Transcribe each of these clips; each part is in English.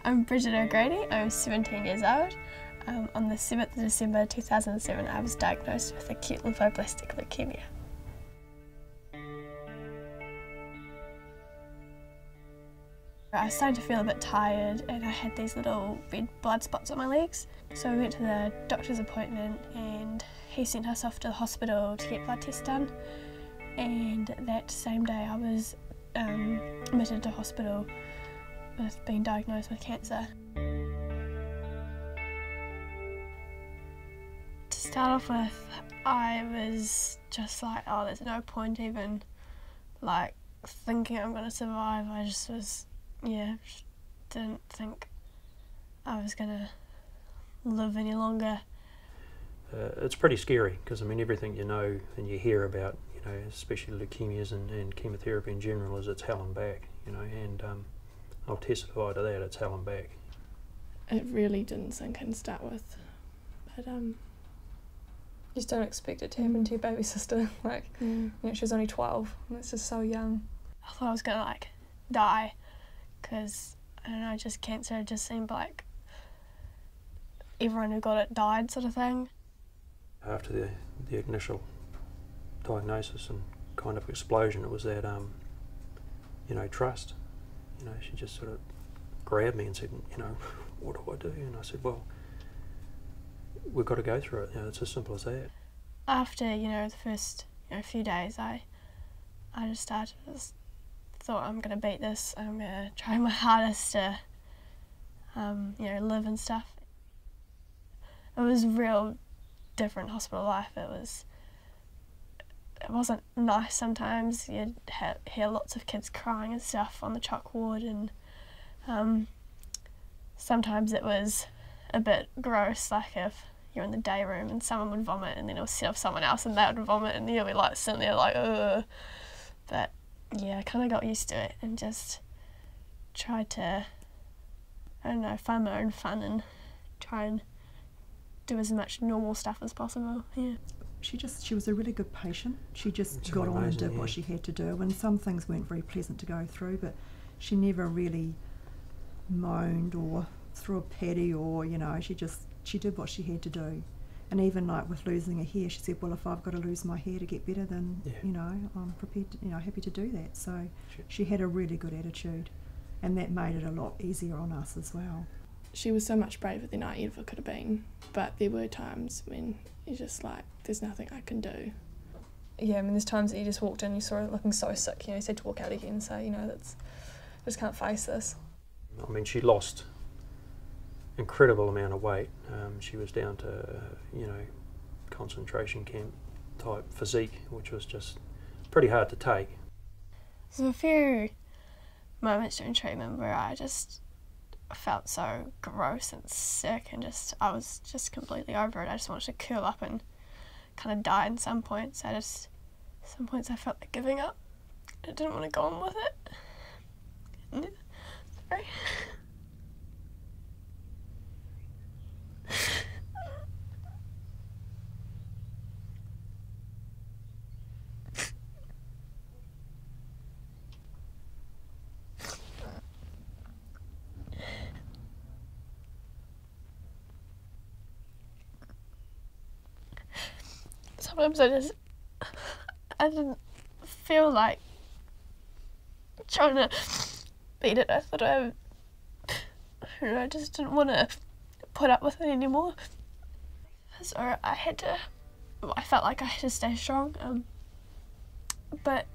I'm Bridget O'Grady, I'm 17 years old. On the 7th of December 2007 I was diagnosed with acute lymphoblastic leukemia. I started to feel a bit tired and I had these little red blood spots on my legs. So we went to the doctor's appointment and he sent us off to the hospital to get blood tests done. And that same day I was admitted to hospital with being diagnosed with cancer. To start off with, I was just like, oh, there's no point even like thinking I'm going to survive. I just was, just didn't think I was going to live any longer. It's pretty scary because, I mean, everything you know and you hear about, especially leukemias and chemotherapy in general, is it's hell and back, and I'll testify to that, it's hell and back. It really didn't sink in to start with, but you just don't expect it to happen to your baby sister. She was only 12, and it's just so young. I thought I was going to die because, I don't know, just cancer just seemed like everyone who got it died sort of thing. After the initial diagnosis and kind of explosion, it was that, trust. She just sort of grabbed me and said, what do I do? And I said, well, we've got to go through it. It's as simple as that. After, the first few days, I just thought I'm going to beat this. I'm going to try my hardest to, live and stuff. It was real different hospital life. It wasn't nice sometimes. You'd hear lots of kids crying and stuff on the chalk ward, and sometimes it was a bit gross, like if you're in the day room and someone would vomit and then it would set off someone else and they would vomit and you'd be sitting there ugh. But yeah, I kind of got used to it and just tried to, find my own fun and try and do as much normal stuff as possible. She was a really good patient. She just got on and did what she had to do, and some things weren't very pleasant to go through, but she never really moaned or threw a paddy or, she did what she had to do. And even with losing her hair, she said, well, if I've got to lose my hair to get better, then, I'm prepared to, happy to do that. So she had a really good attitude, and that made it a lot easier on us as well. She was so much braver than I ever could have been, but there were times when you're just there's nothing I can do. Yeah, there's times that you just walked in, you saw her looking so sick, you said to walk out again, so, that's, I just can't face this. She lost incredible amount of weight. She was down to, concentration camp type physique, which was just pretty hard to take. There's a few moments during treatment where I just felt so gross and sick and I was just completely over it. I just wanted to curl up and kind of die in some points. Some points I felt like giving up. I didn't want to go on with it. Sorry. Sometimes I didn't feel like trying to beat it. I thought I just didn't want to put up with it anymore. So I felt like I had to stay strong. But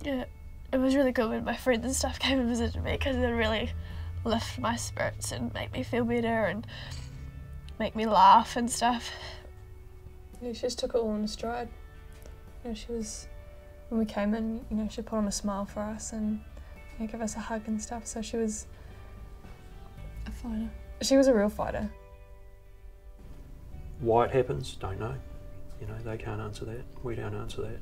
yeah, it was really good when my friends and stuff came and visited me because it really lifted my spirits and make me feel better and make me laugh and stuff. Yeah, she just took it all in stride. She was, when we came in, she put on a smile for us and give us a hug and stuff. So she was a fighter. She was a real fighter. Why it happens, don't know. They can't answer that. We don't answer that.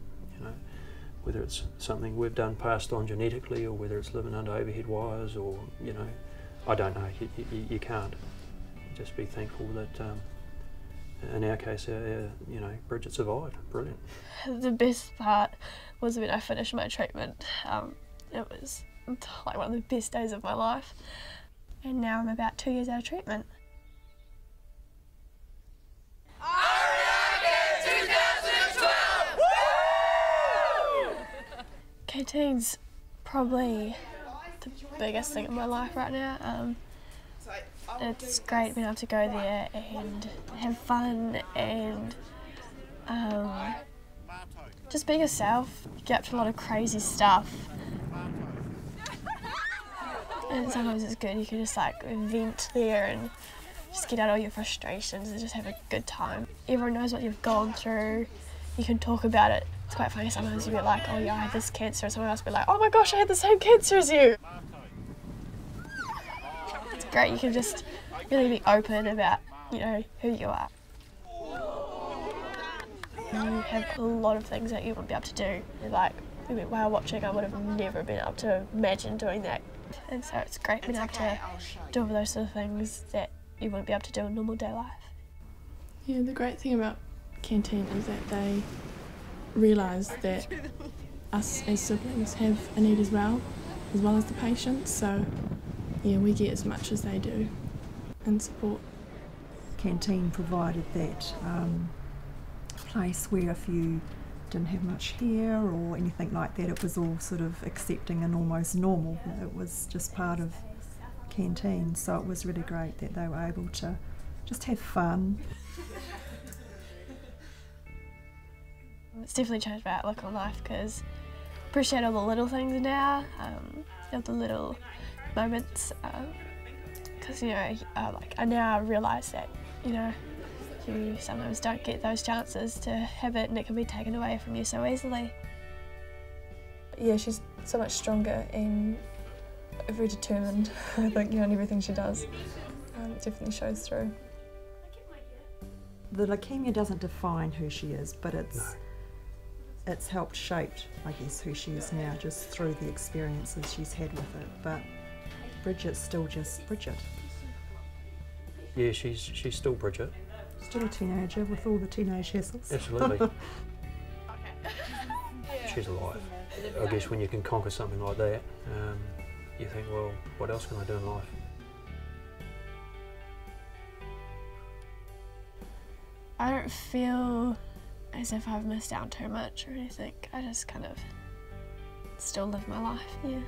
Whether it's something we've done passed on genetically or whether it's living under overhead wires or, I don't know. You can't. Just be thankful that in our case, Bridget survived. Brilliant. The best part was when I finished my treatment. It was one of the best days of my life. and now I'm about 2 years out of treatment. Canteen's probably the biggest thing in my life right now. It's great being able to go there and have fun and just be yourself. You get up to a lot of crazy stuff. And sometimes it's good, you can just like vent there and just get out all your frustrations and just have a good time. Everyone knows what you've gone through, you can talk about it. It's quite funny, sometimes you'll be like, oh yeah, I had this cancer, and someone else will be like, oh my gosh, I had the same cancer as you. It's great, you can just really be open about, you know, who you are. You have a lot of things that you wouldn't be able to do. Like, while watching, I would have never been able to imagine doing that. And so it's great being able to do all those sort of things that you wouldn't be able to do in normal day life. Yeah, the great thing about Canteen is that they realise that us as siblings have a need as well as the patients. So yeah, we get as much as they do in support. Canteen provided that place where if you didn't have much hair or anything like that, it was all sort of accepting and almost normal. It was just part of Canteen, so it was really great that they were able to just have fun. It's definitely changed my outlook on life because I appreciate all the little things now, all the little moments, because you know, like I now realise that, you know, you sometimes don't get those chances to have it and it can be taken away from you so easily. Yeah, she's so much stronger and very determined, I think, you know, in everything she does. It definitely shows through. The leukaemia doesn't define who she is, but it's helped shape, I guess, who she is now just through the experiences she's had with it. But Bridget's still just Bridget. Yeah, she's still Bridget. Still a teenager with all the teenage hassles. Absolutely. She's alive. I guess when you can conquer something like that, you think, well, what else can I do in life? I don't feel as if I've missed out too much or anything. I just kind of still live my life, yeah.